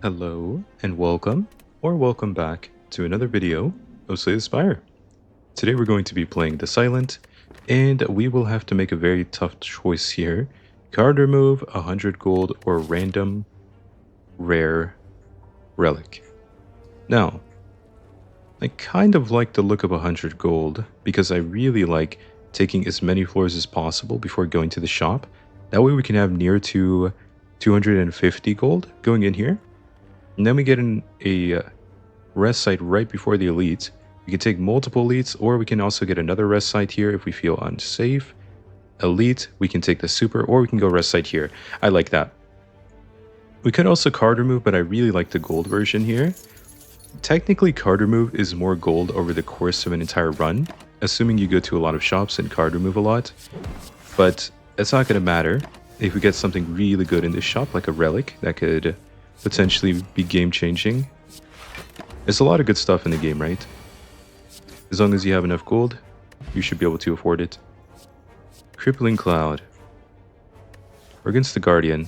Hello and welcome, or welcome back to another video of Slay the Spire. Today we're going to be playing the Silent, and we will have to make a very tough choice here. Card remove, 100 gold, or random rare relic. Now, I kind of like the look of 100 gold because I really like taking as many floors as possible before going to the shop. That way we can have near to 250 gold going in here. And then we get a rest site right before the elite. We can take multiple elites, or we can also get another rest site here if we feel unsafe. Elite, we can take the super, or we can go rest site here. I like that. We could also card remove, but I really like the gold version here. Technically, card remove is more gold over the course of an entire run, assuming you go to a lot of shops and card remove a lot. But it's not going to matter if we get something really good in this shop, like a relic that could potentially be game-changing. There's a lot of good stuff in the game, right? As long as you have enough gold, you should be able to afford it. Crippling Cloud. We're against the Guardian.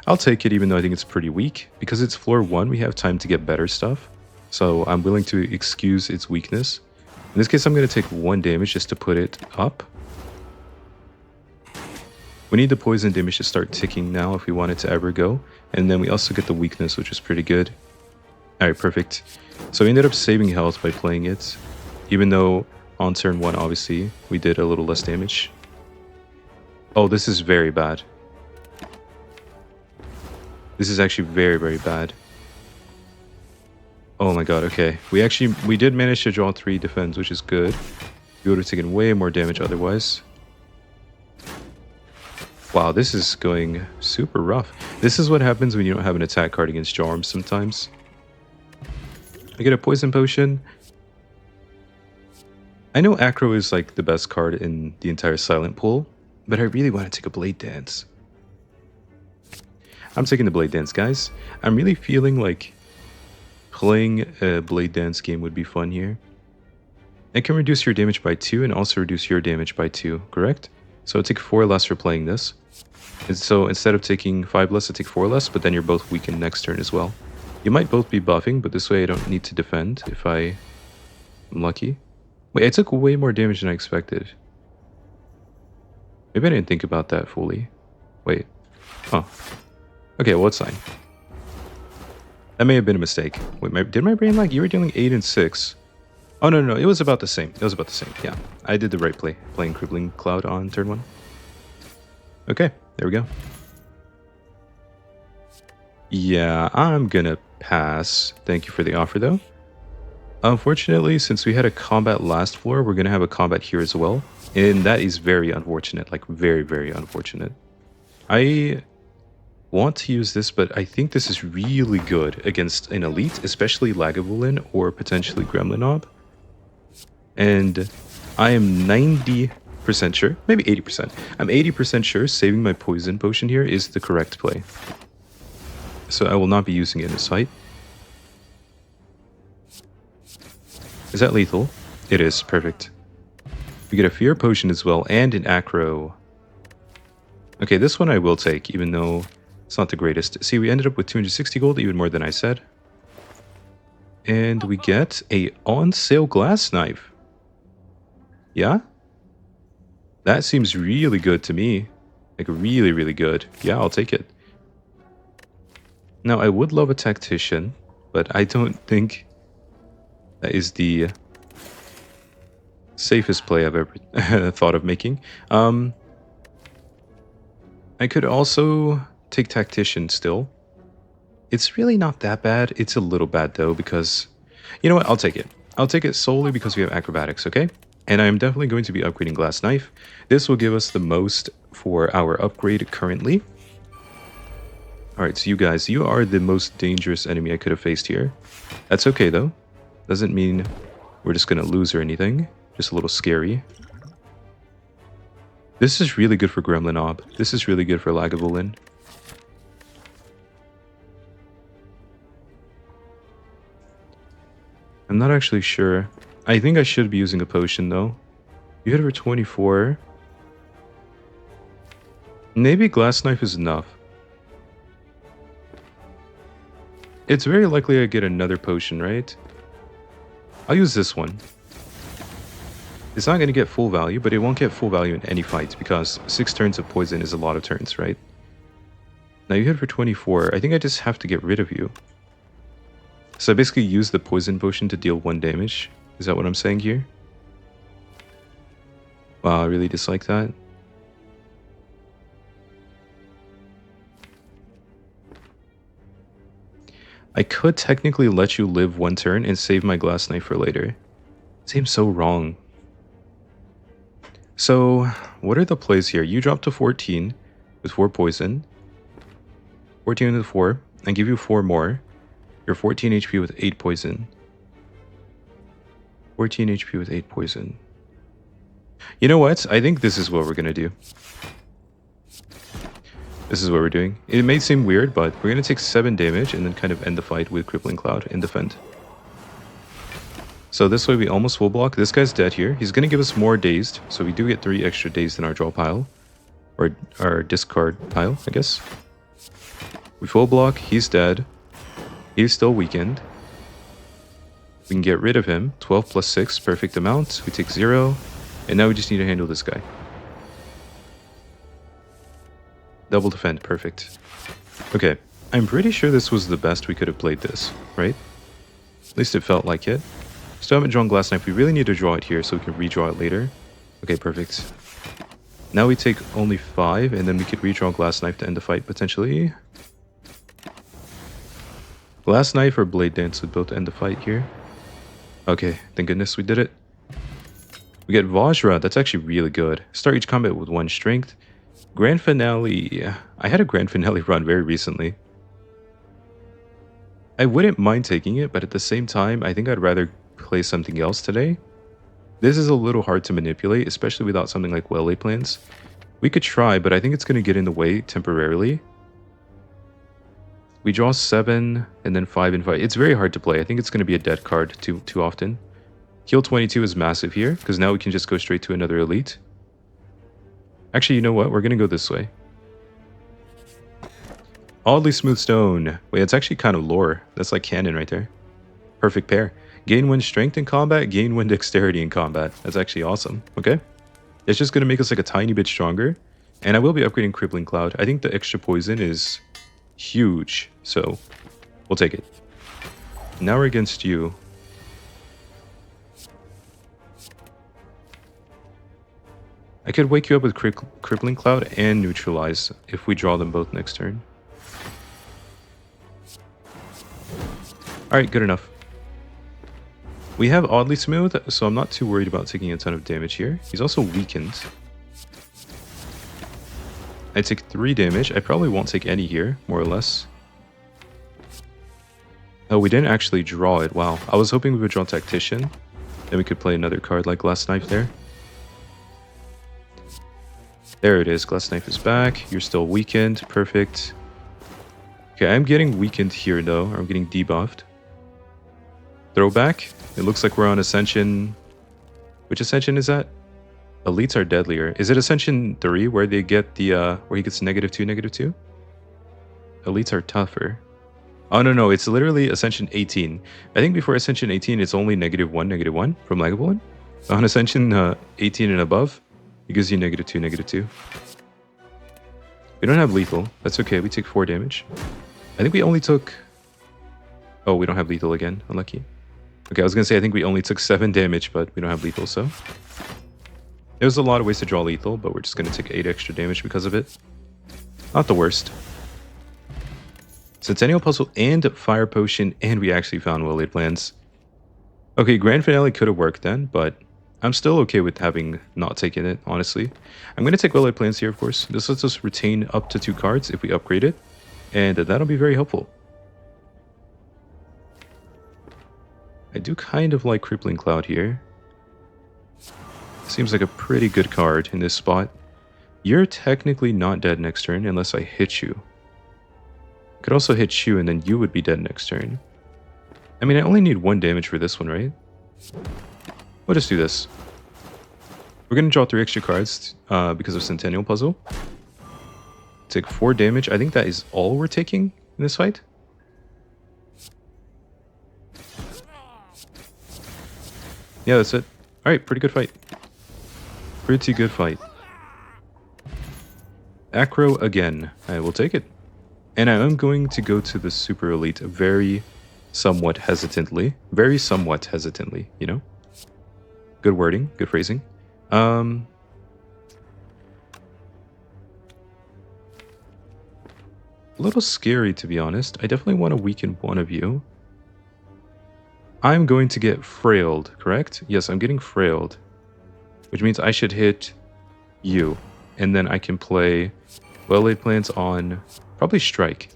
I'll take it even though I think it's pretty weak. Because it's floor 1, we have time to get better stuff. So I'm willing to excuse its weakness. In this case, I'm going to take 1 damage just to put it up. We need the poison damage to start ticking now if we want it to ever go. And then we also get the weakness, which is pretty good. Alright, perfect. So we ended up saving health by playing it. Even though on turn 1, obviously, we did a little less damage. Oh, this is very bad. This is actually very, very bad. Oh my god, okay. We did manage to draw 3 defense, which is good. We would have taken way more damage otherwise. Wow, this is going super rough. This is what happens when you don't have an attack card against Jarms sometimes. I get a poison potion. I know Acro is like the best card in the entire Silent pool, but I really want to take a Blade Dance. I'm taking the Blade Dance, guys. I'm really feeling like playing a Blade Dance game would be fun here. It can reduce your damage by 2 and also reduce your damage by 2, correct? So I take 4 less for playing this. And so instead of taking 5 less, I take 4 less, but then you're both weakened next turn as well. You might both be buffing, but this way I don't need to defend if I'm lucky. Wait, I took way more damage than I expected. Maybe I didn't think about that fully. Wait. Huh. Okay, well, it's fine. That may have been a mistake. Wait, did my brain lag? You were dealing 8 and 6. Oh, no, it was about the same. It was about the same, yeah. I did the right play, playing Crippling Cloud on turn 1. Okay, there we go. Yeah, I'm gonna pass. Thank you for the offer, though. Unfortunately, since we had a combat last floor, we're gonna have a combat here as well. And that is very unfortunate, like very, very unfortunate. I want to use this, but I think this is really good against an elite, especially Lagavulin or potentially Gremlinob. And I am 90% sure, maybe 80%. I'm 80% sure saving my poison potion here is the correct play. So I will not be using it in this fight. Is that lethal? It is, perfect. We get a fear potion as well, and an acro. Okay, this one I will take, even though it's not the greatest. See, we ended up with 260 gold, even more than I said. And we get a on-sale glass knife. Yeah? That seems really good to me. Like, really, really good. Yeah, I'll take it. Now, I would love a tactician, but I don't think that is the safest play I've ever thought of making. I could also take tactician still. It's really not that bad. It's a little bad, though, because... You know what? I'll take it. I'll take it solely because we have acrobatics, okay? And I'm definitely going to be upgrading Glass Knife. This will give us the most for our upgrade currently. Alright, so you guys, you are the most dangerous enemy I could have faced here. That's okay, though. Doesn't mean we're just going to lose or anything. Just a little scary. This is really good for Gremlinob. This is really good for Lagavulin. I'm not actually sure. I think I should be using a potion, though. You hit over 24. Maybe Glass Knife is enough. It's very likely I get another potion, right? I'll use this one. It's not going to get full value, but it won't get full value in any fight because 6 turns of poison is a lot of turns, right? Now you hit for 24. I think I just have to get rid of you. So I basically use the poison potion to deal 1 damage. Is that what I'm saying here? Wow, I really dislike that. I could technically let you live 1 turn and save my glass knife for later. Seems so wrong. So, what are the plays here? You drop to 14 with 4 poison. 14 with 4. I give you 4 more. You're 14 HP with 8 poison. 14 HP with 8 poison. You know what? I think this is what we're gonna do. This is what we're doing. It may seem weird, but we're gonna take 7 damage and then kind of end the fight with Crippling Cloud and defend. So this way we almost full block. This guy's dead here. He's going to give us more dazed, so we do get 3 extra dazed in our draw pile. Or our discard pile, I guess. We full block. He's dead. He's still weakened. We can get rid of him. 12 plus 6, perfect amount. We take 0. And now we just need to handle this guy. Double defend, perfect. Okay, I'm pretty sure this was the best we could have played this, right? At least it felt like it. Still haven't drawn Glass Knife. We really need to draw it here so we can redraw it later. Okay, perfect. Now we take only 5, and then we could redraw Glass Knife to end the fight, potentially. Glass Knife or Blade Dance would both end the fight here. Okay, thank goodness we did it. We get Vajra. That's actually really good. Start each combat with 1 strength. Grand Finale. I had a Grand Finale run very recently. I wouldn't mind taking it, but at the same time, I think I'd rather play something else today. This is a little hard to manipulate, especially without something like well-laid plans. We could try, but I think it's going to get in the way temporarily. We draw 7 and then 5 and 5. It's very hard to play. I think it's going to be a dead card too often. Heal 22 is massive here, because now we can just go straight to another elite. Actually, you know what? We're going to go this way. Oddly Smooth Stone. Wait, it's actually kind of lore. That's like canon right there. Perfect pair. Gain 1 strength in combat, gain 1 dexterity in combat. That's actually awesome. Okay. It's just going to make us like a tiny bit stronger. And I will be upgrading Crippling Cloud. I think the extra poison is huge. So, we'll take it. Now we're against you. I could wake you up with Crippling Cloud and Neutralize if we draw them both next turn. Alright, good enough. We have Oddly Smooth, so I'm not too worried about taking a ton of damage here. He's also weakened. I take 3 damage. I probably won't take any here, more or less. Oh, we didn't actually draw it. Wow. I was hoping we would draw Tactician. Then we could play another card like Glass Knife there. There it is. Glass Knife is back. You're still weakened. Perfect. Okay, I'm getting weakened here, though. I'm getting debuffed. Throwback. It looks like we're on Ascension. Which Ascension is that? Elites are deadlier. Is it Ascension 3 where they get the where he gets -2, -2? Elites are tougher. Oh no, it's literally Ascension 18. I think before Ascension 18 it's only -1, -1 from Lagavulin. On Ascension 18 and above, it gives you -2, -2. We don't have lethal. That's okay. We take 4 damage. I think we only took... Oh, we don't have lethal again. Unlucky. Okay, I was going to say I think we only took 7 damage, but we don't have lethal, so... There's a lot of ways to draw lethal, but we're just going to take 8 extra damage because of it. Not the worst. Centennial Puzzle and Fire Potion, and we actually found well-laid plans. Okay, Grand Finale could have worked then, but I'm still okay with having not taken it, honestly. I'm going to take well-laid plans here, of course. This lets us retain up to 2 cards if we upgrade it, and that'll be very helpful. I do kind of like Crippling Cloud here. Seems like a pretty good card in this spot. You're technically not dead next turn unless I hit you. I could also hit you and then you would be dead next turn. I mean, I only need 1 damage for this one, right? We'll just do this. We're going to draw 3 extra cards because of Centennial Puzzle. Take 4 damage. I think that is all we're taking in this fight. Yeah, that's it. Alright, pretty good fight. Pretty good fight. Acro again. I will take it. And I am going to go to the Super Elite very somewhat hesitantly. Very somewhat hesitantly, you know? Good wording, good phrasing. A little scary, to be honest. I definitely want to weaken one of you. I'm going to get frailed, correct? Yes, I'm getting frailed. Which means I should hit you. And then I can play well-laid plans on probably strike.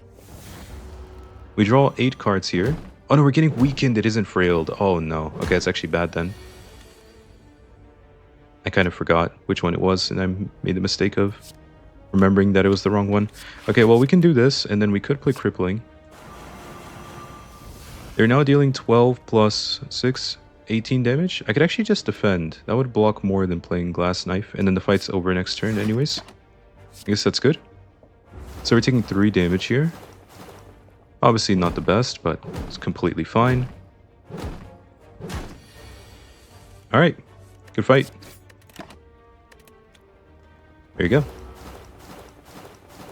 We draw 8 cards here. Oh no, we're getting weakened. It isn't frailed. Oh no. Okay, it's actually bad then. I kind of forgot which one it was, and I made the mistake of remembering that it was the wrong one. Okay, well, we can do this, and then we could play Crippling. They're now dealing 12 plus 6, 18 damage. I could actually just defend. That would block more than playing Glass Knife, and then the fight's over next turn anyways. I guess that's good. So we're taking 3 damage here. Obviously not the best, but it's completely fine. Alright, good fight. There you go.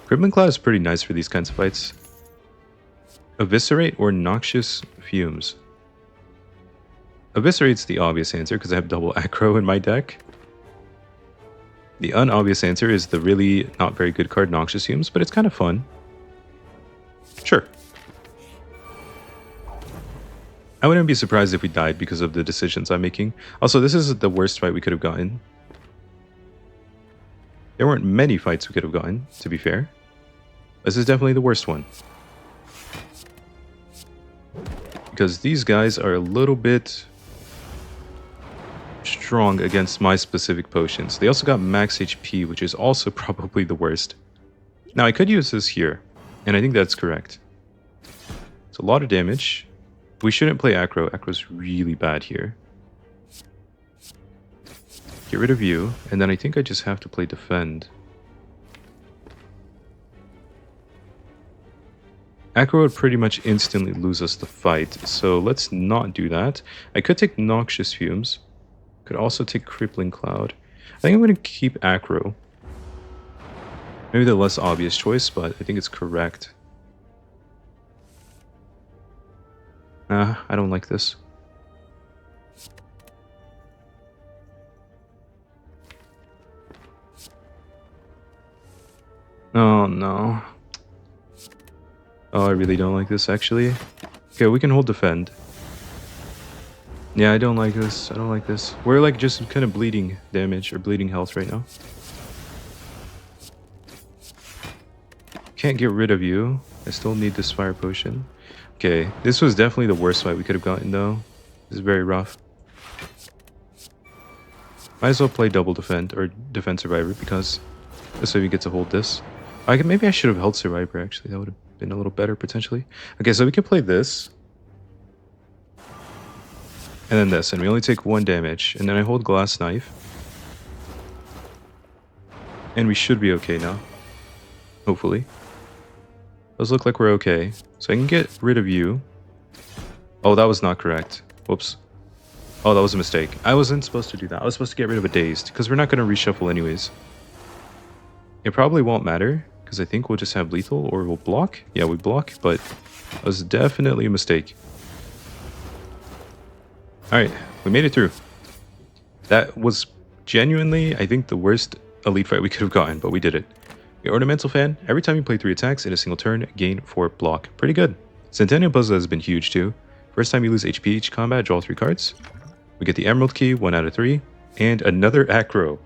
Crippling Cloud is pretty nice for these kinds of fights. Eviscerate or Noxious Fumes? Eviscerate's the obvious answer because I have double aggro in my deck. The unobvious answer is the really not very good card Noxious Fumes, but it's kind of fun. Sure. I wouldn't be surprised if we died because of the decisions I'm making. Also, this is the worst fight we could have gotten. There weren't many fights we could have gotten, to be fair. This is definitely the worst one. Because these guys are a little bit strong against my specific potions. They also got max HP, which is also probably the worst. Now, I could use this here, and I think that's correct. It's a lot of damage. We shouldn't play Acro. Acro's really bad here. Get rid of you, and then I think I just have to play Defend. Acro would pretty much instantly lose us the fight, so let's not do that. I could take Noxious Fumes. Could also take Crippling Cloud. I think I'm going to keep Acro. Maybe the less obvious choice, but I think it's correct. I don't like this. Oh no. Oh, I really don't like this actually. Okay, we can hold Defend. Yeah, I don't like this. I don't like this. We're like just kind of bleeding damage or bleeding health right now. Can't get rid of you. I still need this fire potion. Okay, this was definitely the worst fight we could have gotten though. This is very rough. Might as well play double defend or defend survivor because this way we get to hold this. Maybe I should have held survivor actually. That would have been a little better potentially. Okay, so we can play this. And then this, and we only take 1 damage. And then I hold Glass Knife. And we should be okay now. Hopefully. Those look like we're okay. So I can get rid of you. Oh, that was not correct. Whoops. Oh, that was a mistake. I wasn't supposed to do that. I was supposed to get rid of a Dazed, because we're not going to reshuffle anyways. It probably won't matter, because I think we'll just have lethal, or we'll block. Yeah, we block, but that was definitely a mistake. Alright, we made it through. That was genuinely, I think, the worst elite fight we could have gotten, but we did it. The Ornamental Fan, every time you play 3 attacks in a single turn, gain 4 block. Pretty good. Centennial Puzzle has been huge too. First time you lose HP each combat, draw 3 cards. We get the Emerald Key, 1 out of 3, and another Acro.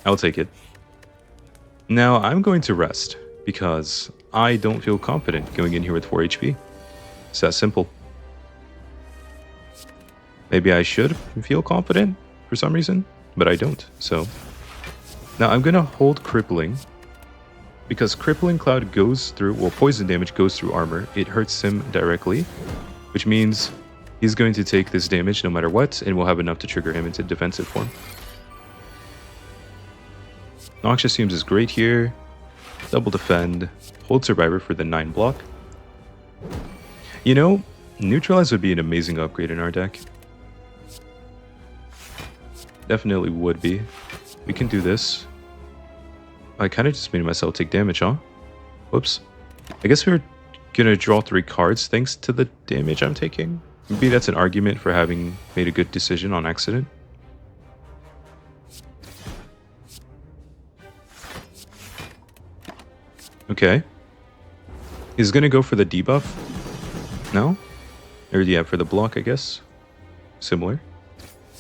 I'll take it. Now, I'm going to rest, because I don't feel confident going in here with 4 HP. It's that simple. Maybe I should feel confident for some reason, but I don't, so... Now I'm going to hold Crippling, because Crippling Cloud goes through, well, poison damage goes through armor. It hurts him directly, which means he's going to take this damage no matter what, and we'll have enough to trigger him into defensive form. Noxious Fumes is great here. Double Defend. Hold Survivor for the 9 block. You know, Neutralize would be an amazing upgrade in our deck. Definitely would be. We can do this. I kind of just made myself take damage, huh? Whoops. I guess we're gonna draw 3 cards thanks to the damage I'm taking. Maybe that's an argument for having made a good decision on accident. Okay. He's gonna go for the debuff. No? Or yeah, for the block, I guess. Similar.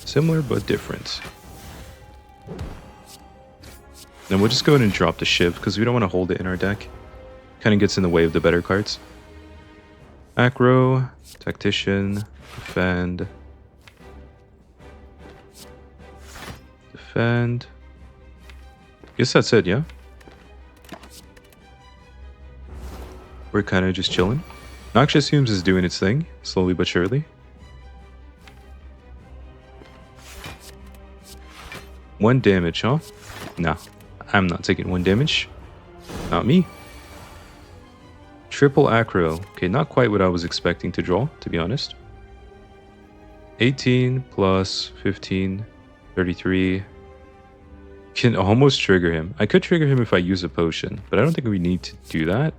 Similar, but different. Then we'll just go ahead and drop the Shiv, because we don't want to hold it in our deck. Kind of gets in the way of the better cards. Acro, Tactician, Defend. Defend. Guess that's it, yeah? We're kind of just chilling. Noxious Fumes is doing its thing, slowly but surely. 1 damage, huh? No, I'm not taking 1 damage. Not me. Triple Acro. Okay, not quite what I was expecting to draw, to be honest. 18 plus 15, 33. Can almost trigger him. I could trigger him if I use a potion, but I don't think we need to do that.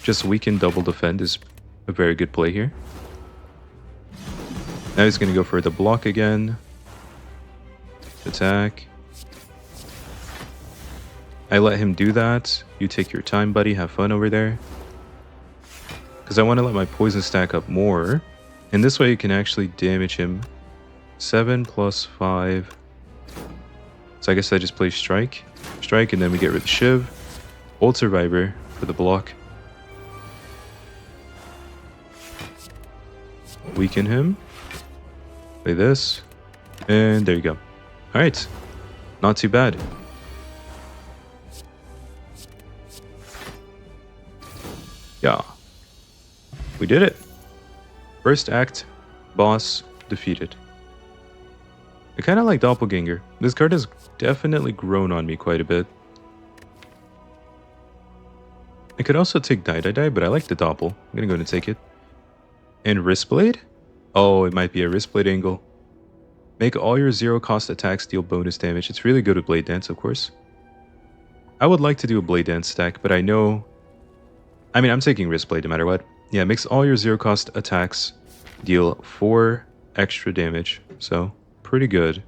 Just weaken double defend is a very good play here. Now he's going to go for the block again. Attack. I let him do that. You take your time, buddy. Have fun over there. Because I want to let my poison stack up more. And this way you can actually damage him. 7 plus 5. So I guess I just play Strike. Strike, and then we get rid of Shiv. Old Survivor for the block. Weaken him. Play this. And there you go. Alright. Not too bad. Yeah. We did it. First act, boss defeated. I kind of like Doppelganger. This card has definitely grown on me quite a bit. I could also take Die, but I like the Doppel. I'm gonna go ahead and take it. And Wristblade? Oh, it might be a Wristblade angle. Make all your 0-cost attacks deal bonus damage. It's really good with Blade Dance, of course. I would like to do a Blade Dance stack, but I know... I mean, I'm taking Wristblade no matter what. Yeah, it makes all your 0-cost attacks deal 4 extra damage. So, pretty good.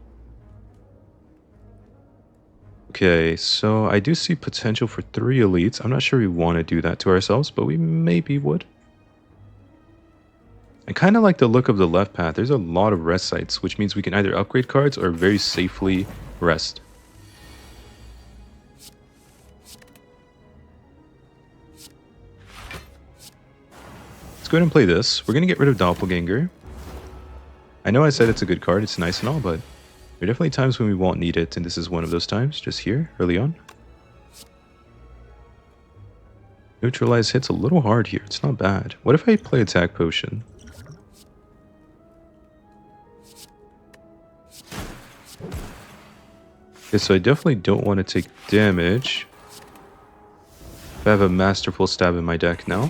Okay, so I do see potential for 3 elites. I'm not sure we want to do that to ourselves, but we maybe would. I kind of like the look of the left path. There's a lot of rest sites, which means we can either upgrade cards or very safely rest. Let's go ahead and play this. We're going to get rid of Doppelganger. I know I said it's a good card, it's nice and all, but there are definitely times when we won't need it, and this is one of those times, just here, early on. Neutralize hits a little hard here, it's not bad. What if I play Attack Potion? Okay, so I definitely don't want to take damage. I have a Masterful Stab in my deck now.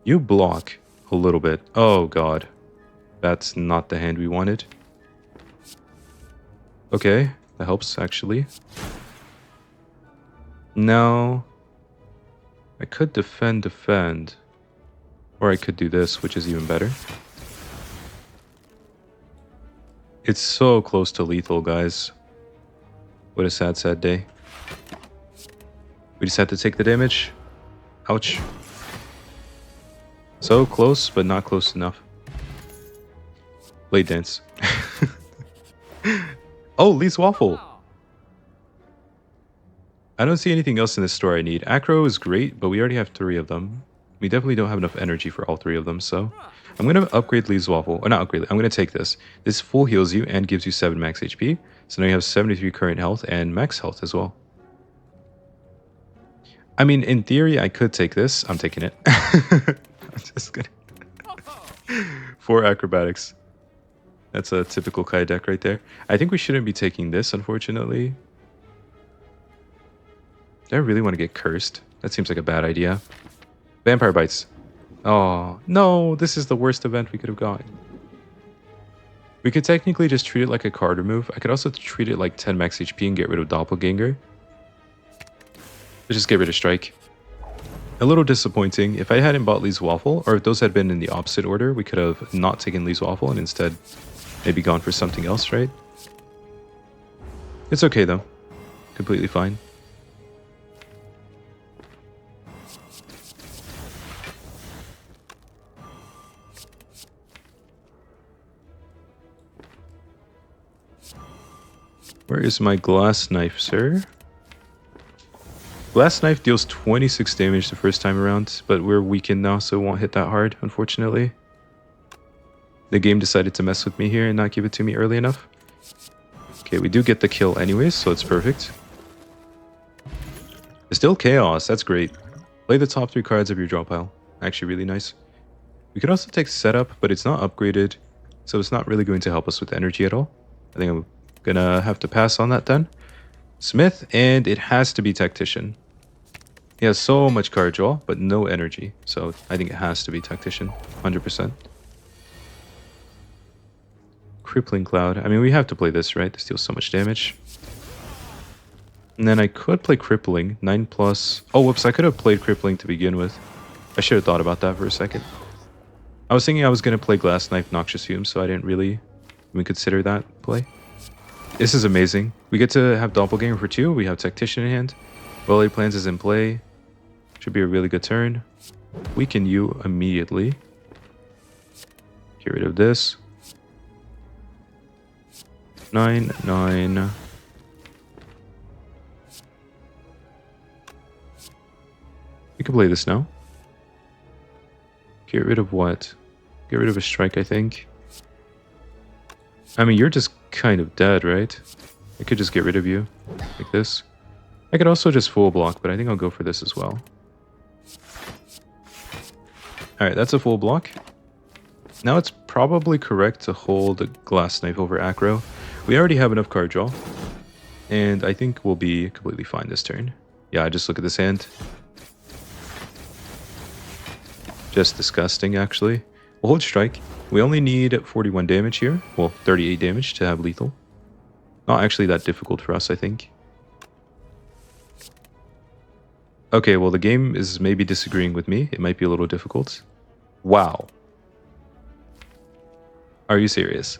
You block a little bit. Oh god. That's not the hand we wanted. Okay, that helps actually. No. I could defend. Or I could do this, which is even better. It's so close to lethal, guys. What a sad, sad day. We just had to take the damage. Ouch. So close, but not close enough. Blade Dance. Oh, Lee's Waffle. I don't see anything else in this store I need. Acro is great, but we already have 3 of them. We definitely don't have enough energy for all 3 of them, so... I'm going to upgrade Lee's Waffle. Or not upgrade, I'm going to take this. This full heals you and gives you 7 max HP. So now you have 73 current health and max health as well. I mean, in theory, I could take this. I'm taking it. I'm just gonna... 4 acrobatics. That's a typical Kai deck right there. I think we shouldn't be taking this, unfortunately. Do I really want to get cursed? That seems like a bad idea. Vampire Bites. Oh, no, this is the worst event we could have gotten. We could technically just treat it like a card remove. I could also treat it like 10 max HP and get rid of Doppelganger. Let's just get rid of Strike. A little disappointing. If I hadn't bought Lee's Waffle, or if those had been in the opposite order, we could have not taken Lee's Waffle and instead maybe gone for something else, right? It's okay though. Completely fine. Where is my glass knife, sir? Glass knife deals 26 damage the first time around, but we're weakened now, so it won't hit that hard, unfortunately. The game decided to mess with me here and not give it to me early enough. Okay, we do get the kill anyways, so it's perfect. It's still chaos, that's great. Play the top 3 cards of your draw pile. Actually really nice. We could also take setup, but it's not upgraded, so it's not really going to help us with energy at all. I think I'm gonna have to pass on that then. Smith, and it has to be Tactician. He has so much card draw, but no energy, so I think it has to be Tactician, 100%. Crippling Cloud. I mean, we have to play this, right? This deals so much damage. And then I could play Crippling, 9+. Oh, whoops, I could have played Crippling to begin with. I should have thought about that for a second. I was thinking I was going to play Glass Knife, Noxious Fume, so I didn't really even consider that play. This is amazing. We get to have Doppelganger for 2. We have Tactician in hand. Well-laid plans is in play. Should be a really good turn. Weaken you immediately. Get rid of this. 9, 9. We can play this now. Get rid of what? Get rid of a strike, I think. I mean, you're just kind of dead, right? I could just get rid of you, like this. I could also just full block, but I think I'll go for this as well. Alright, that's a full block. Now it's probably correct to hold a Glass Knife over Acro. We already have enough card draw, and I think we'll be completely fine this turn. Yeah, just look at this hand. Just disgusting, actually. We'll hold Strike. We only need 41 damage here. Well, 38 damage to have lethal. Not actually that difficult for us, I think. Okay, well, the game is maybe disagreeing with me. It might be a little difficult. Wow. Are you serious?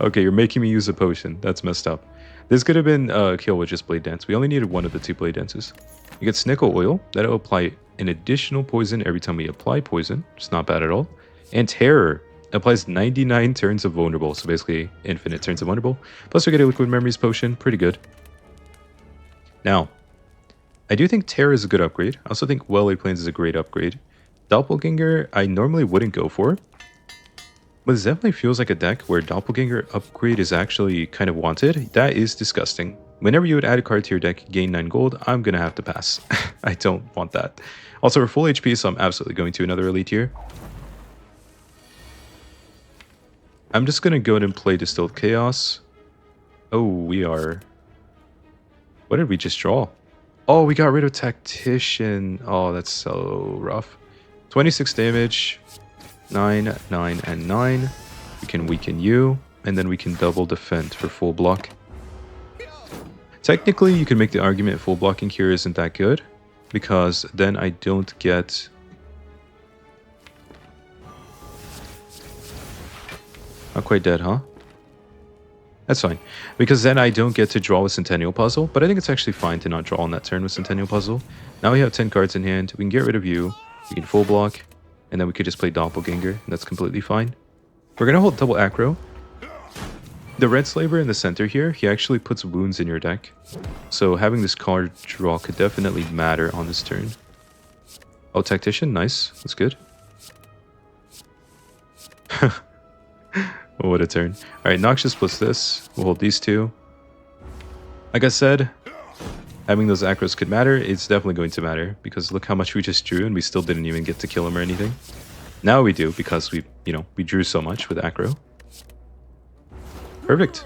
Okay, you're making me use a potion. That's messed up. This could have been a kill with just Blade Dance. We only needed one of the 2 Blade Dances. You get Snickle Oil. That'll apply an additional poison every time we apply poison. It's not bad at all. And Terror applies 99 turns of vulnerable. So basically infinite turns of vulnerable. Plus we get a Liquid Memories potion. Pretty good. Now, I do think Terror is a good upgrade. I also think Well-Laid Plans is a great upgrade. Doppelganger I normally wouldn't go for. But this definitely feels like a deck where Doppelganger upgrade is actually kind of wanted. That is disgusting. Whenever you would add a card to your deck, gain 9 gold, I'm going to have to pass. I don't want that. Also, we're full HP, so I'm absolutely going to another Elite here. I'm just going to go ahead and play Distilled Chaos. Oh, we are... What did we just draw? Oh, we got rid of Tactician. Oh, that's so rough. 26 damage. 9, 9, and 9. We can weaken you, and then we can double defend for full block. Technically, you can make the argument full blocking here isn't that good, because then I don't get... Not quite dead, huh? That's fine, because then I don't get to draw with Centennial Puzzle, but I think it's actually fine to not draw on that turn with Centennial Puzzle. Now we have 10 cards in hand, we can get rid of you, we can full block, and then we could just play Doppelganger, and that's completely fine. We're going to hold double Acro. The Red Slaver in the center here, he actually puts wounds in your deck. So having this card draw could definitely matter on this turn. Oh, Tactician, nice. That's good. What a turn. Alright, Noxious plus this. We'll hold these 2. Like I said, having those Acros could matter. It's definitely going to matter, because look how much we just drew and we still didn't even get to kill him or anything. Now we do, because we drew so much with Acro. Perfect.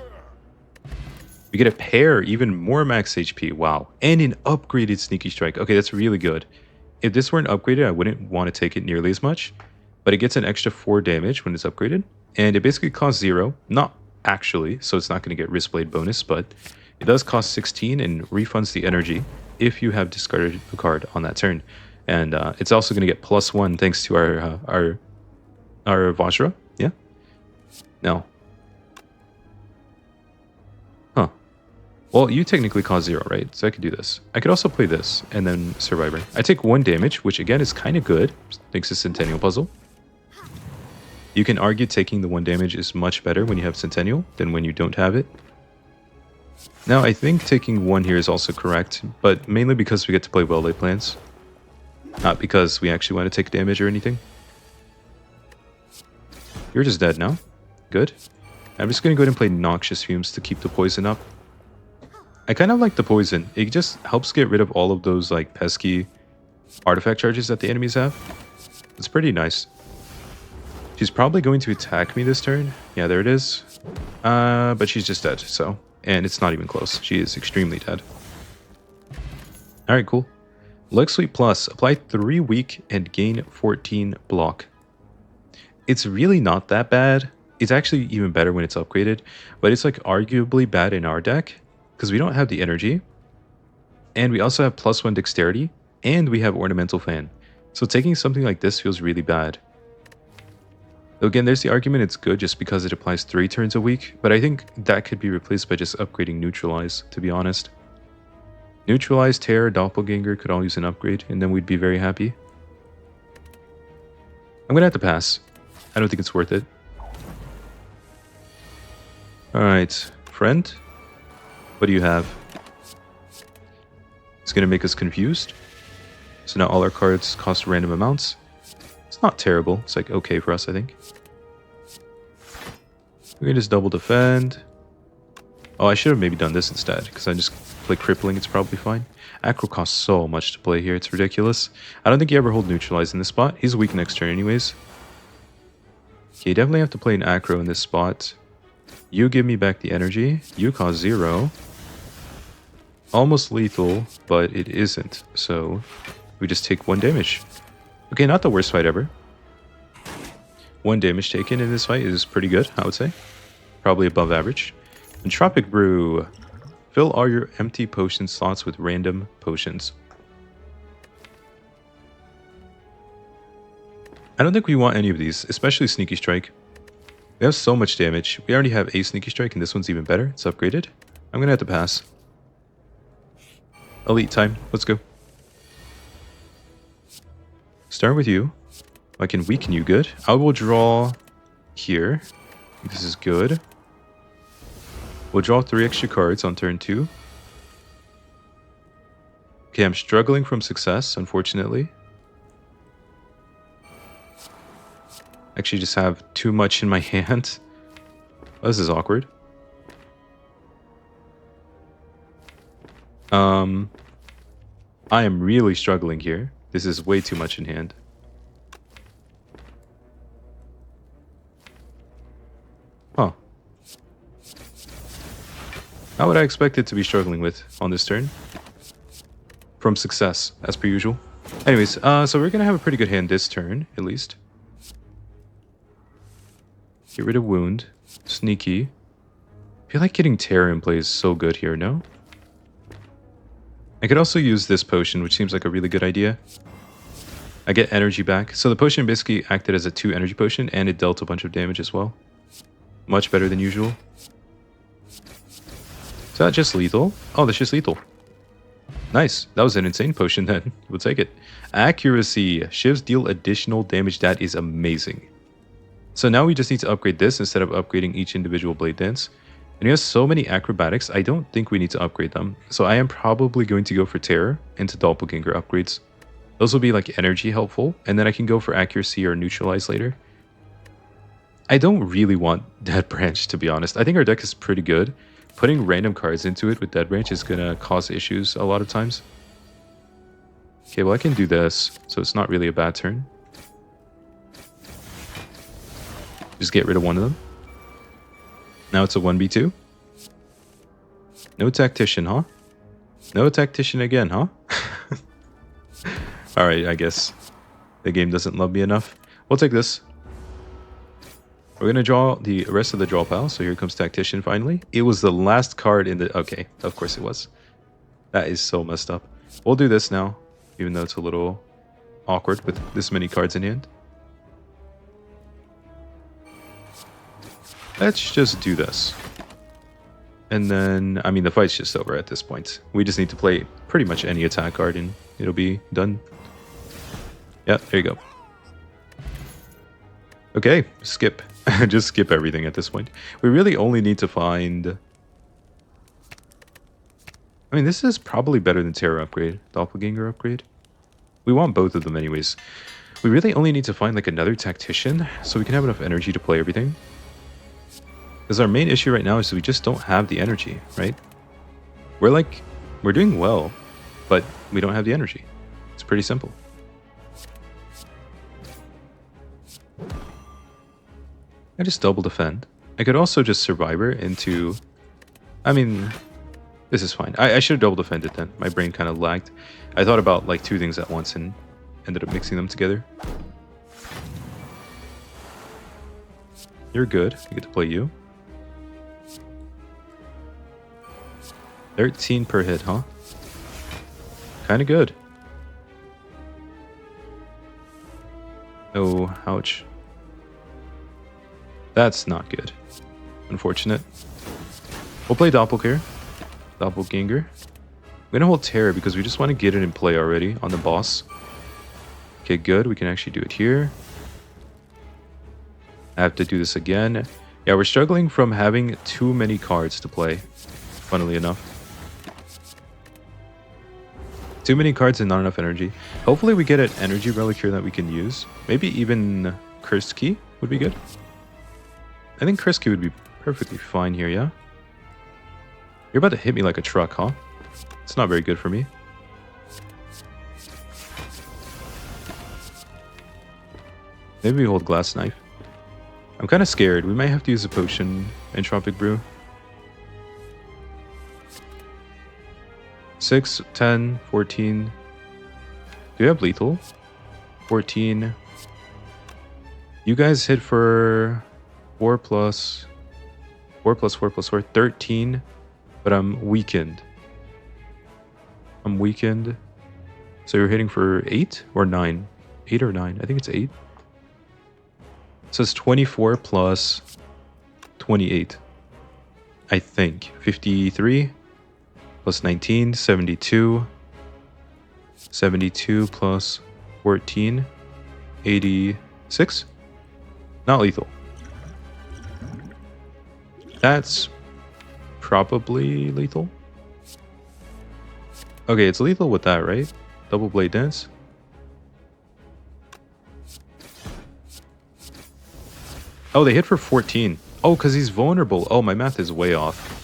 We get a pair, even more max HP. Wow. And an upgraded Sneaky Strike. Okay, that's really good. If this weren't upgraded, I wouldn't want to take it nearly as much. But it gets an extra 4 damage when it's upgraded. And it basically costs 0. Not actually, so it's not going to get Wrist Blade bonus, but it does cost 16 and refunds the energy if you have discarded a card on that turn. And it's also going to get +1 thanks to our Vajra. Yeah? No. Huh. Well, you technically cost 0, right? So I could do this. I could also play this and then Survivor. I take 1 damage, which again is kind of good. Thanks to Centennial Puzzle. You can argue taking the 1 damage is much better when you have Centennial than when you don't have it. Now, I think taking 1 here is also correct, but mainly because we get to play well-laid plans. Not because we actually want to take damage or anything. You're just dead now. Good. I'm just going to go ahead and play Noxious Fumes to keep the poison up. I kind of like the poison. It just helps get rid of all of those like pesky artifact charges that the enemies have. It's pretty nice. She's probably going to attack me this turn. Yeah, there it is. But she's just dead, so. And it's not even close. She is extremely dead. Alright, cool. Leg Sweep Plus. Apply 3 weak and gain 14 block. It's really not that bad. It's actually even better when it's upgraded. But it's like arguably bad in our deck. Because we don't have the energy. And we also have +1 dexterity. And we have Ornamental Fan. So taking something like this feels really bad. Though again, there's the argument it's good just because it applies 3 turns a week, but I think that could be replaced by just upgrading Neutralize, to be honest. Neutralize, Terror, Doppelganger could all use an upgrade, and then we'd be very happy. I'm gonna have to pass. I don't think it's worth it. Alright, friend. What do you have? It's gonna make us confused. So now all our cards cost random amounts. It's not terrible. It's like okay for us, I think. We can just double defend. Oh, I should have maybe done this instead, because I just play Crippling, it's probably fine. Acro costs so much to play here, it's ridiculous. I don't think you ever hold Neutralize in this spot. He's weak next turn anyways. Okay, you definitely have to play an Acro in this spot. You give me back the energy. You cost 0. Almost lethal, but it isn't. So we just take 1 damage. Okay, not the worst fight ever. 1 damage taken in this fight is pretty good, I would say. Probably above average. Entropic Brew. Fill all your empty potion slots with random potions. I don't think we want any of these, especially Sneaky Strike. We have so much damage. We already have a Sneaky Strike, and this one's even better. It's upgraded. I'm gonna have to pass. Elite time. Let's go. Start with you. I can weaken you good. I will draw here. This is good. We'll draw 3 extra cards on turn 2. Okay, I'm struggling from success, unfortunately. Actually just have too much in my hand. Oh, this is awkward. I am really struggling here. This is way too much in hand. Huh. How would I expect it to be struggling with on this turn? From success, as per usual. Anyways, so we're gonna have a pretty good hand this turn, at least. Get rid of Wound. Sneaky. I feel like getting Terror in play is so good here, no? I could also use this potion, which seems like a really good idea. I get energy back. So the potion basically acted as a 2 energy potion, and it dealt a bunch of damage as well. Much better than usual. Is that just lethal? Oh, that's just lethal. Nice. That was an insane potion then. We'll take it. Accuracy. Shivs deal additional damage. That is amazing. So now we just need to upgrade this instead of upgrading each individual Blade Dance. And he has so many acrobatics, I don't think we need to upgrade them. So I am probably going to go for Terror into Doppelganger upgrades. Those will be like energy helpful, and then I can go for accuracy or neutralize later. I don't really want Dead Branch, to be honest. I think our deck is pretty good. Putting random cards into it with Dead Branch is going to cause issues a lot of times. Okay, well I can do this, so it's not really a bad turn. Just get rid of one of them. Now it's a 1v2. No Tactician, huh? No Tactician again, huh? Alright, I guess the game doesn't love me enough. We'll take this. We're going to draw the rest of the draw pile. So here comes Tactician finally. It was the last card in the... Okay, of course it was. That is so messed up. We'll do this now, even though it's a little awkward with this many cards in hand. Let's just do this. And then, I mean, the fight's just over at this point. We just need to play pretty much any attack card and it'll be done. Yeah, there you go. Okay, skip. Just skip everything at this point. We really only need to find... I mean, this is probably better than Terror upgrade, Doppelganger upgrade. We want both of them anyways. We really only need to find like another Tactician so we can have enough energy to play everything. Because our main issue right now is we just don't have the energy, right? We're doing well, but we don't have the energy. It's pretty simple. I just double defend. I could also just Survivor into... I mean, this is fine. I should have double defended then. My brain kind of lagged. I thought about like two things at once and ended up mixing them together. You're good. I get to play you. 13 per hit, huh? Kind of good. Oh, ouch. That's not good. Unfortunate. We'll play Doppelganger. We're gonna hold Terror because we just want to get it in play already on the boss. Okay, good. We can actually do it here. I have to do this again. Yeah, we're struggling from having too many cards to play, funnily enough. Too many cards and not enough energy. Hopefully we get an energy relic here that we can use. Maybe even Cursed Key would be good. I think Cursed Key would be perfectly fine here, yeah? You're about to hit me like a truck, huh? It's not very good for me. Maybe we hold Glass Knife. I'm kind of scared. We might have to use a potion, Entropic Brew. 6, 10, 14. Do you have lethal? 14. You guys hit for 4 plus 4 plus 4 plus 4, 13. But I'm weakened. So you're hitting for 8 or 9? 8 or 9? I think it's 8. So it's 24 plus 28. I think. 53 plus 19, 72. 72 plus 14, 86. Not lethal. That's probably lethal. Okay, it's lethal with that, right? Double Blade Dance. Oh, they hit for 14. Oh, because he's vulnerable. Oh, my math is way off.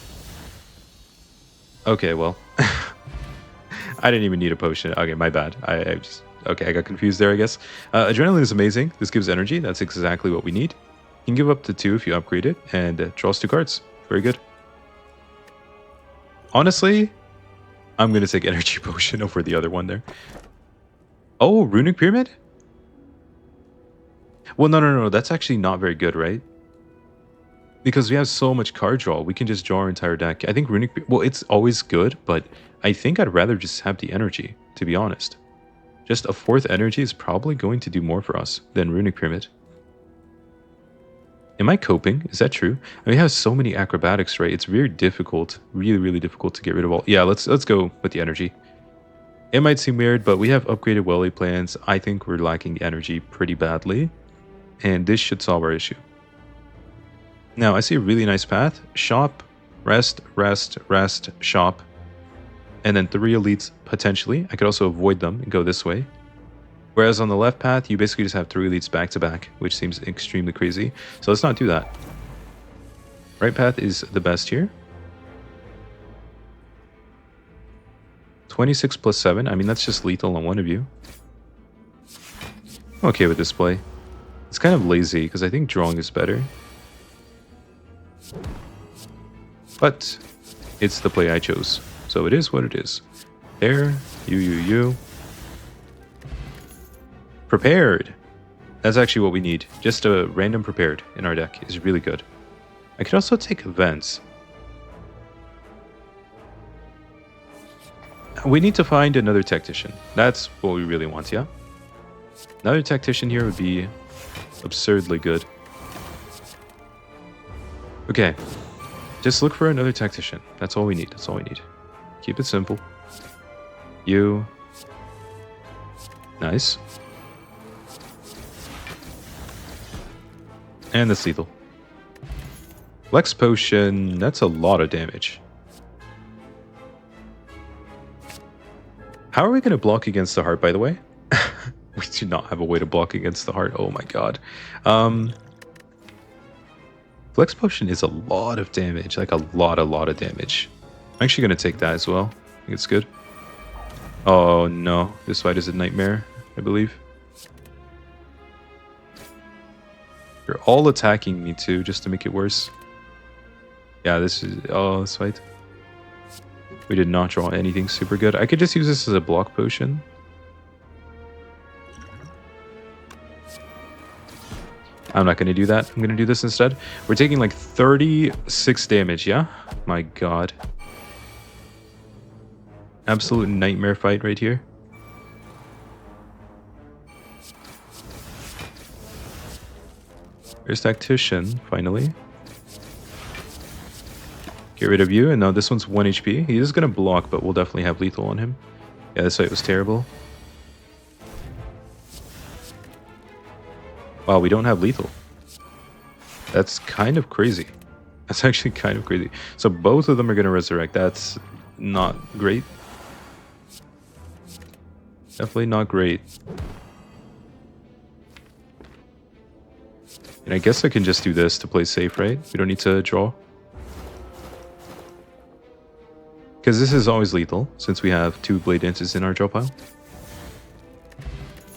Okay, well. I didn't even need a potion. Okay, my bad. I just... Okay, I got confused there, I guess. Adrenaline is amazing. This gives energy. That's exactly what we need. You can give up to 2 if you upgrade it, and draws 2 cards. Very good. Honestly, I'm going to take Energy Potion over the other one there. Oh, Runic Pyramid? Well, no. That's actually not very good, right? Because we have so much card draw. We can just draw our entire deck. I think Runic... Well, it's always good, but I think I'd rather just have the energy, to be honest. Just a 4th energy is probably going to do more for us than Runic Pyramid. Am I coping? Is that true? I mean, it has so many acrobatics, right? It's very difficult, really difficult to get rid of all. Yeah, let's go with the energy. It might seem weird, but we have upgraded well plans. I think we're lacking energy pretty badly, and this should solve our issue. Now, I see a really nice path. Shop, rest, shop, and then 3 elites potentially. I could also avoid them and go this way. Whereas on the left path, you basically just have 3 elites back to back, which seems extremely crazy. So let's not do that. Right path is the best here. 26 plus 7. I mean, that's just lethal on one of you. I'm okay with this play. It's kind of lazy because I think drawing is better. But it's the play I chose. So it is what it is. There, you. Prepared. That's actually what we need. Just a random prepared in our deck is really good. I could also take events. We need to find another tactician. That's what we really want, yeah? Another tactician here would be absurdly good. Okay. Just look for another tactician. That's all we need. That's all we need. Keep it simple. You. Nice. And that's lethal. Flex Potion, that's a lot of damage. How are we going to block against the heart, by the way? We do not have a way to block against the heart. Oh my god. Flex Potion is a lot of damage. Like a lot of damage. I'm actually going to take that as well. I think it's good. Oh no. This fight is a nightmare, I believe. You're all attacking me too, just to make it worse. Yeah, this is... Oh, this fight. We did not draw anything super good. I could just use this as a block potion. I'm not going to do that. I'm going to do this instead. We're taking like 36 damage, yeah? My god. Absolute nightmare fight right here. There's Tactician, finally. Get rid of you, and now this one's 1 HP. He is going to block, but we'll definitely have lethal on him. Yeah, this fight was terrible. Wow, we don't have lethal. That's kind of crazy. That's actually kind of crazy. So both of them are going to resurrect. That's not great. Definitely not great. And I guess I can just do this to play safe, right? We don't need to draw. Because this is always lethal, since we have 2 Blade Dances in our draw pile.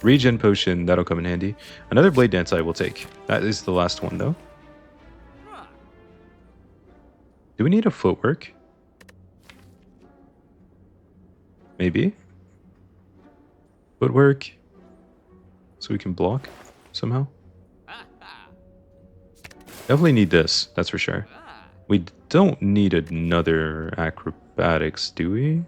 Regen Potion, that'll come in handy. Another Blade Dance I will take. That is the last one, though. Do we need a Footwork? Maybe. Footwork. So we can block somehow. Definitely need this, that's for sure. We don't need another Acrobatics, do we?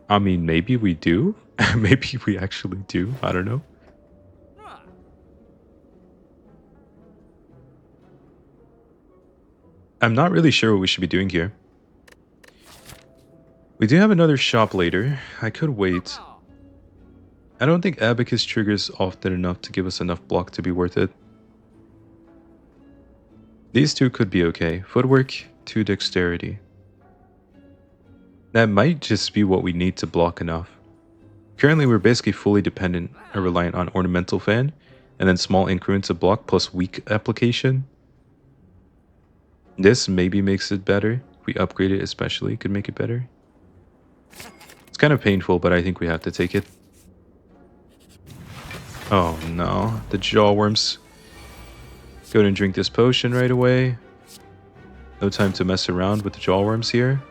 I mean, maybe we do. Maybe we actually do. I don't know. I'm not really sure what we should be doing here. We do have another shop later. I could wait. I don't think Abacus triggers often enough to give us enough block to be worth it. These two could be okay. Footwork, 2 Dexterity. That might just be what we need to block enough. Currently, we're basically fully dependent or reliant on Ornamental Fan, and then small increments of block plus weak application. This maybe makes it better. If we upgrade it especially, could make it better. It's kind of painful, but I think we have to take it. Oh no, the jaw worms. Go ahead and drink this potion right away. No time to mess around with the jaw worms here.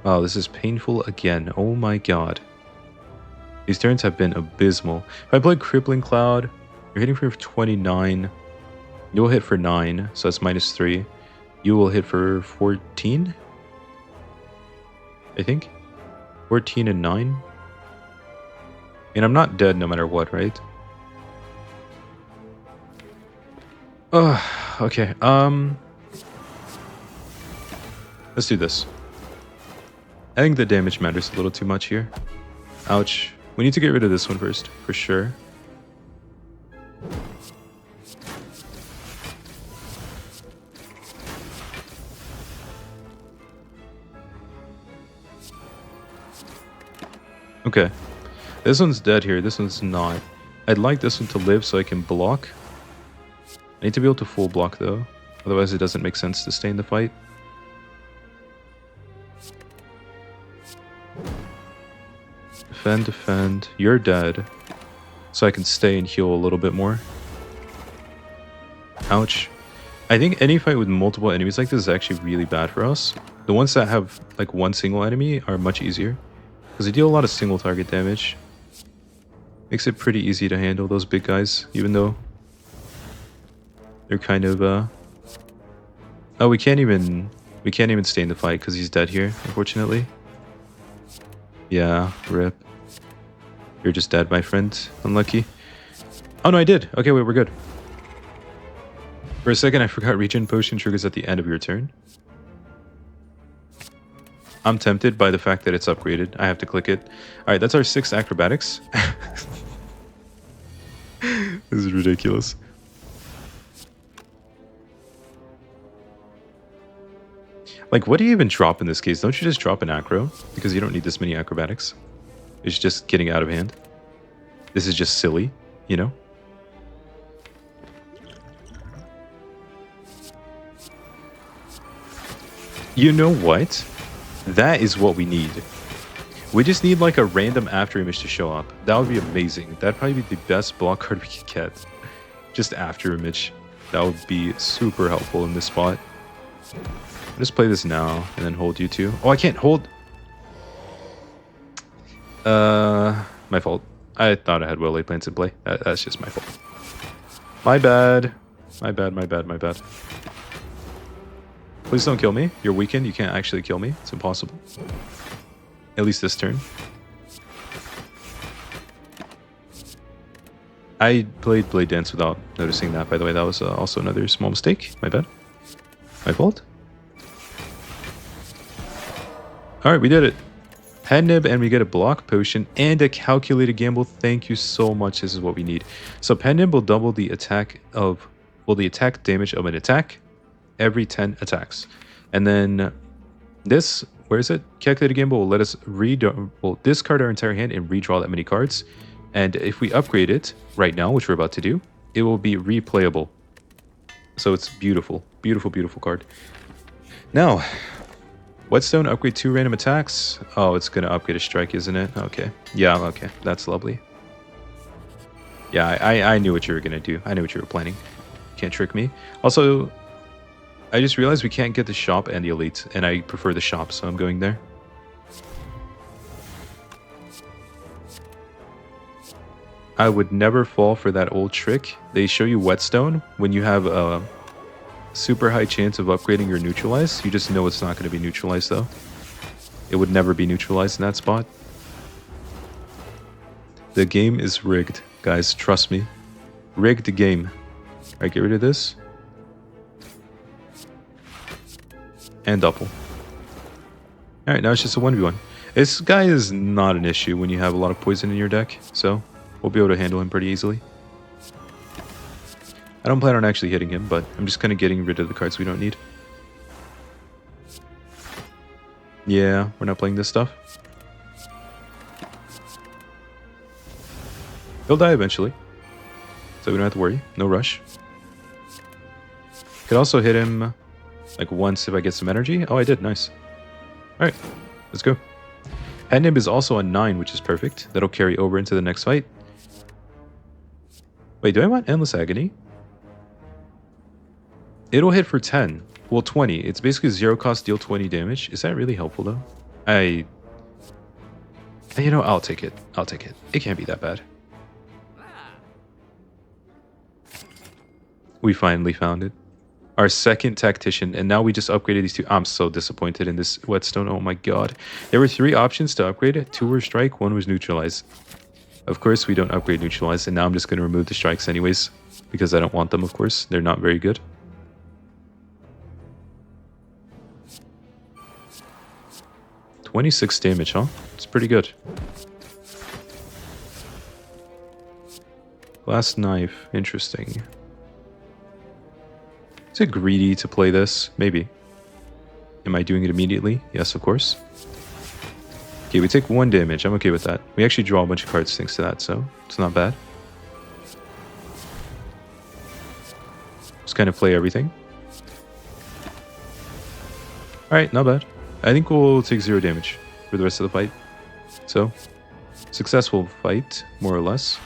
Wow, this is painful again. Oh my god. These turns have been abysmal. If I play Crippling Cloud, you're hitting for 29. You'll hit for 9, so that's -3. You will hit for 14? I think? 14 and 9? And I'm not dead no matter what, right? Oh, okay. Let's do this. I think the damage matters a little too much here. Ouch. We need to get rid of this one first, for sure. Okay. This one's dead here, this one's not. I'd like this one to live so I can block. I need to be able to full block though, otherwise it doesn't make sense to stay in the fight. Defend, defend. You're dead. So I can stay and heal a little bit more. Ouch. I think any fight with multiple enemies like this is actually really bad for us. The ones that have like one single enemy are much easier. Because they deal a lot of single target damage. Makes it pretty easy to handle those big guys, even though they're kind of oh, we can't even stay in the fight because he's dead here, unfortunately. Yeah, rip. You're just dead, my friend. Unlucky. Oh no, I did. Okay, wait, we're good. For a second, I forgot regen potion triggers at the end of your turn. I'm tempted by the fact that it's upgraded. I have to click it. Alright, that's our 6th acrobatics. This is ridiculous. Like, what do you even drop in this case? Don't you just drop an acro? Because you don't need this many acrobatics. It's just getting out of hand. This is just silly, you know? You know what? That is what we need. We just need like a random after image to show up. That would be amazing. That'd probably be the best block card we could get. Just after image. That would be super helpful in this spot. I'll just play this now and then hold U2. Oh, I can't hold. My fault. I thought I had Will Plants in play. That's just my fault. My bad. My bad, my bad, my bad. Please don't kill me. You're weakened. You can't actually kill me. It's impossible. At least this turn. I played Blade Dance without noticing that, by the way. That was also another small mistake. My bad. My fault. Alright, we did it. Head nib, and we get a block potion and a calculated gamble. Thank you so much. This is what we need. So pen nib will double the attack damage of an attack every 10 attacks. And then this, where is it? Calculated gamble will let us discard our entire hand and redraw that many cards. And if we upgrade it right now, which we're about to do, it will be replayable. So it's beautiful. Beautiful, beautiful card. Now, Whetstone, upgrade 2 random attacks. Oh, it's going to upgrade a strike, isn't it? Okay. Yeah, okay. That's lovely. Yeah, I knew what you were going to do. I knew what you were planning. Can't trick me. Also, I just realized we can't get the shop and the elite, and I prefer the shop, so I'm going there. I would never fall for that old trick. They show you Whetstone when you have a super high chance of upgrading your neutralize. You just know it's not going to be neutralized, though. It would never be neutralized in that spot. The game is rigged, guys. Trust me. Rigged game. Alright, get rid of this. And double. Alright, now it's just a 1v1. This guy is not an issue when you have a lot of poison in your deck, so we'll be able to handle him pretty easily. I don't plan on actually hitting him, but I'm just kind of getting rid of the cards we don't need. Yeah, we're not playing this stuff. He'll die eventually, so we don't have to worry. No rush. Could also hit him like once if I get some energy. Oh, I did. Nice. Alright, let's go. Head nib is also on 9, which is perfect. That'll carry over into the next fight. Wait, do I want Endless Agony? It'll hit for 10. Well, 20. It's basically 0 cost, deal 20 damage. Is that really helpful, though? You know, I'll take it. I'll take it. It can't be that bad. We finally found it. Our second tactician, and now we just upgraded these 2. I'm so disappointed in this Whetstone. Oh my god. There were 3 options to upgrade. 2 were strike, 1 was neutralize. Of course, we don't upgrade neutralize, and now I'm just going to remove the strikes anyways, because I don't want them, of course. They're not very good. $26 damage, huh? It's pretty good. Last knife. Interesting. Is it greedy to play this? Maybe. Am I doing it immediately? Yes, of course. Okay, we take 1 damage. I'm okay with that. We actually draw a bunch of cards thanks to that, so it's not bad. Just kind of play everything. Alright, not bad. I think we'll take 0 damage for the rest of the fight. So, successful fight, more or less.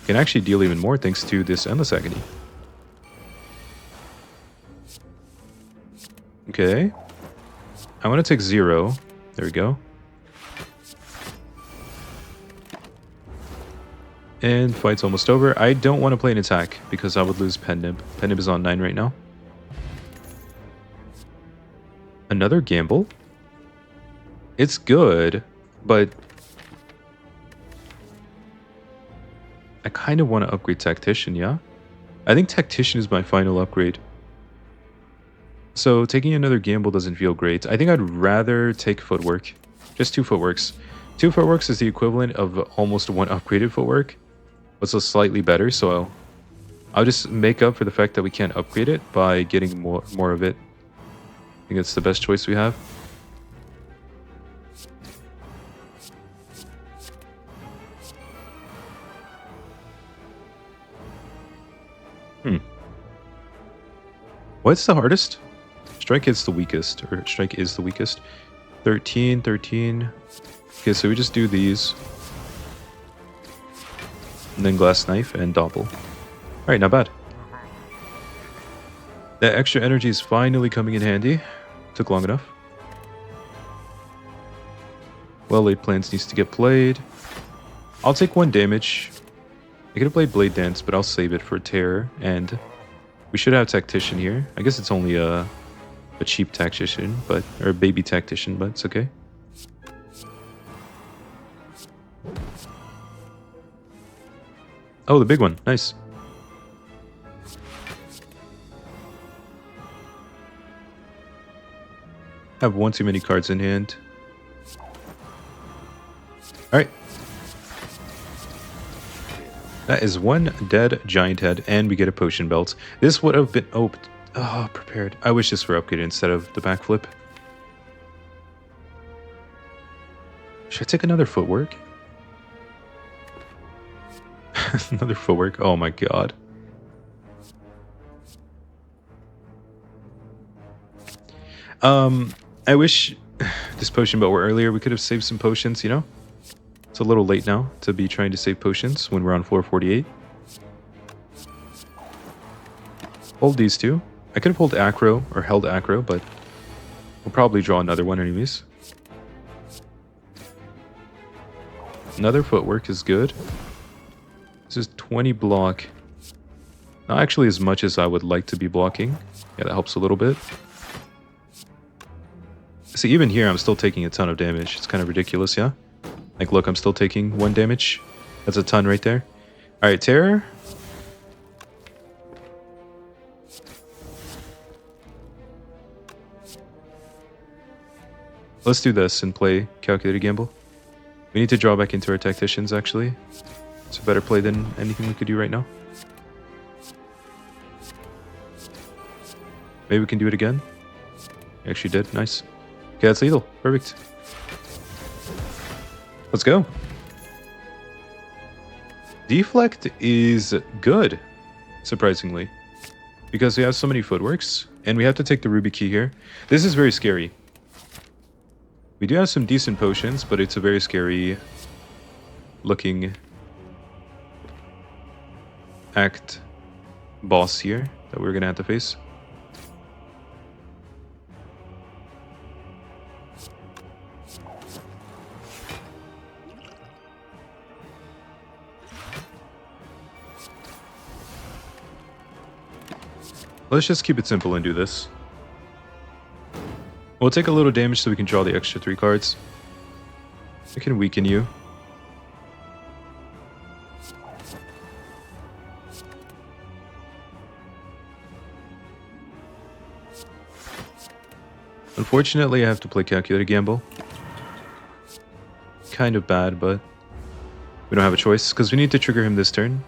Can actually deal even more thanks to this Endless Agony. Okay. I want to take 0. There we go. And fight's almost over. I don't want to play an attack because I would lose Pen Nib. Pen Nib is on 9 right now. Another gamble. It's good, but I kind of want to upgrade Tactician, yeah? I think Tactician is my final upgrade. So taking another gamble doesn't feel great. I think I'd rather take Footwork. Just 2 Footworks. 2 Footworks is the equivalent of almost 1 upgraded Footwork. But still slightly better, so I'll just make up for the fact that we can't upgrade it by getting more of it. I think it's the best choice we have. What's the hardest? Strike hits the weakest, or strike is the weakest. 13, 13. Okay, so we just do these. And then Glass Knife and Doppel. Alright, not bad. That extra energy is finally coming in handy. Took long enough. Well-laid plans needs to get played. I'll take 1 damage. I could have played Blade Dance, but I'll save it for Terror. And we should have Tactician here. I guess it's only a cheap Tactician, but or a baby Tactician, but it's okay. Oh, the big one. Nice. Have 1 too many cards in hand. Alright. That is 1 dead giant head, and we get a potion belt. This would have been... Oh, prepared. I wish this were upgraded instead of the backflip. Should I take another Footwork? Another Footwork. Oh my god. I wish this potion belt were earlier. We could have saved some potions, you know? It's a little late now to be trying to save potions when we're on floor 48. Hold these 2. I could have pulled Acro or held Acro, but we'll probably draw another one anyways. Another Footwork is good. This is 20 block. Not actually as much as I would like to be blocking. Yeah, that helps a little bit. See, even here, I'm still taking a ton of damage. It's kind of ridiculous, yeah? Like, look, I'm still taking 1 damage. That's a ton right there. Alright, Terror. Let's do this and play Calculated Gamble. We need to draw back into our Tacticians, actually. It's a better play than anything we could do right now. Maybe we can do it again. We actually did. Nice. Okay, that's lethal. Perfect. Let's go. Deflect is good, surprisingly. Because we have so many Footworks, and we have to take the Ruby Key here. This is very scary. We do have some decent potions, but it's a very scary looking act boss here that we're gonna have to face. Let's just keep it simple and do this. We'll take a little damage so we can draw the extra 3 cards. I can weaken you. Unfortunately, I have to play Calculated Gamble. Kind of bad, but we don't have a choice because we need to trigger him this turn.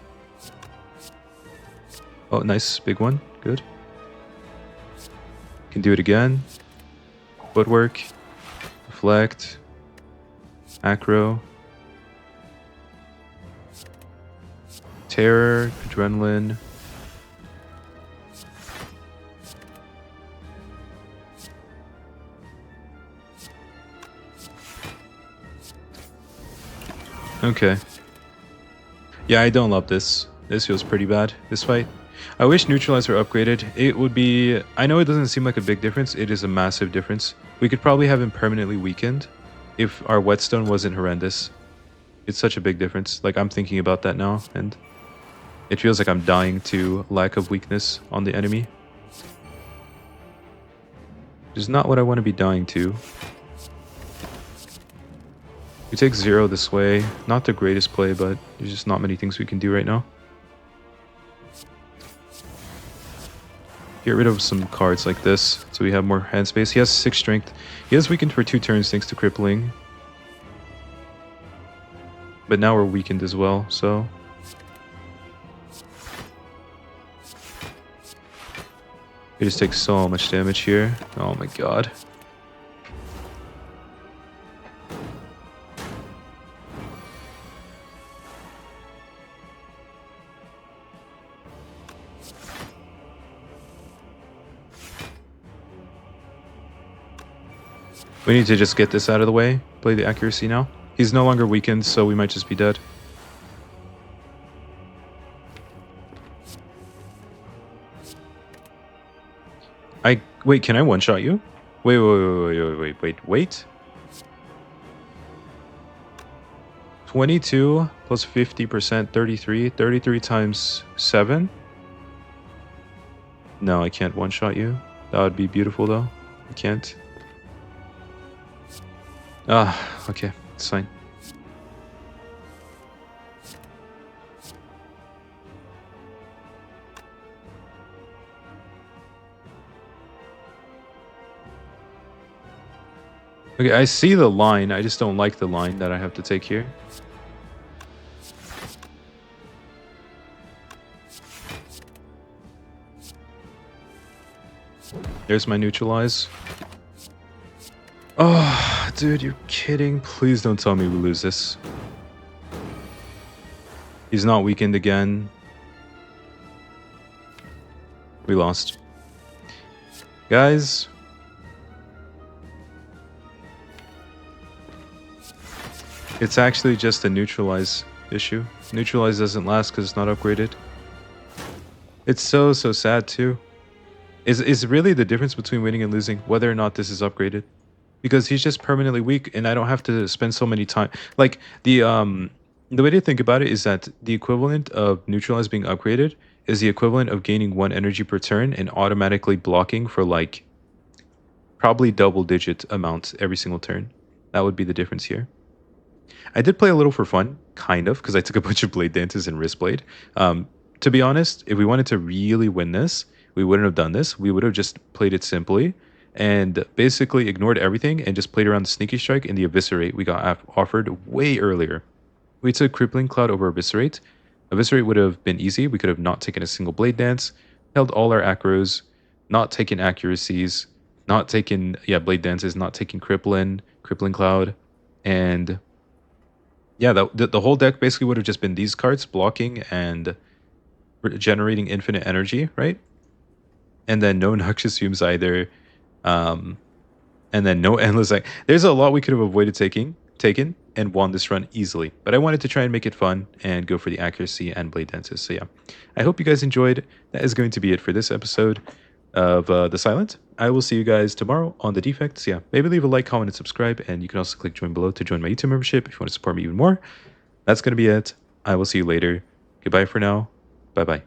Oh, nice. Big one. Good. Can do it again. Footwork. Deflect. Acro. Terror. Adrenaline. Okay. Yeah, I don't love this. This feels pretty bad, this fight. I wish Neutralize were upgraded. It would be... I know it doesn't seem like a big difference. It is a massive difference. We could probably have him permanently weakened if our Whetstone wasn't horrendous. It's such a big difference. Like, I'm thinking about that now, and it feels like I'm dying to lack of weakness on the enemy. Which is not what I want to be dying to. We take 0 this way. Not the greatest play, but there's just not many things we can do right now. Get rid of some cards like this, so we have more hand space. He has 6 strength. He has weakened for 2 turns thanks to crippling. But now we're weakened as well, so... We just take so much damage here. Oh my god. We need to just get this out of the way. Play the accuracy now. He's no longer weakened, so we might just be dead. Wait, can I one-shot you? Wait. 22 plus 50%, 33. 33 times 7? No, I can't one-shot you. That would be beautiful, though. I can't. Ah, okay. It's fine. Okay, I see the line. I just don't like the line that I have to take here. There's my neutralize. Oh, dude, you're kidding. Please don't tell me we lose this. He's not weakened again. We lost. Guys. It's actually just a neutralize issue. Neutralize doesn't last because it's not upgraded. It's so sad too. Is really the difference between winning and losing whether or not this is upgraded. Because he's just permanently weak and I don't have to spend so many time. Like the way to think about it is that the equivalent of neutralize being upgraded is the equivalent of gaining 1 energy per turn and automatically blocking for like probably double-digit amounts every single turn. That would be the difference here. I did play a little for fun, kind of, because I took a bunch of blade dances and wrist blade. To be honest, if we wanted to really win this, we wouldn't have done this. We would have just played it simply and basically ignored everything and just played around the sneaky strike and the eviscerate we got offered way earlier. We took crippling cloud over eviscerate. Eviscerate would have been easy. We could have not taken a single blade dance, held all our acros, not taken accuracies, not taken blade dances, not taking crippling cloud, and yeah, the whole deck basically would have just been these cards blocking and generating infinite energy, right? And then no Noxious Fumes either. And then no Endless... There's a lot we could have avoided taken and won this run easily. But I wanted to try and make it fun and go for the accuracy and blade dances. So yeah, I hope you guys enjoyed. That is going to be it for this episode of The Silent. I will see you guys tomorrow on The Defects. Yeah, maybe leave a like, comment, and subscribe. And you can also click join below to join my YouTube membership if you want to support me even more. That's going to be it. I will see you later. Goodbye for now. Bye-bye.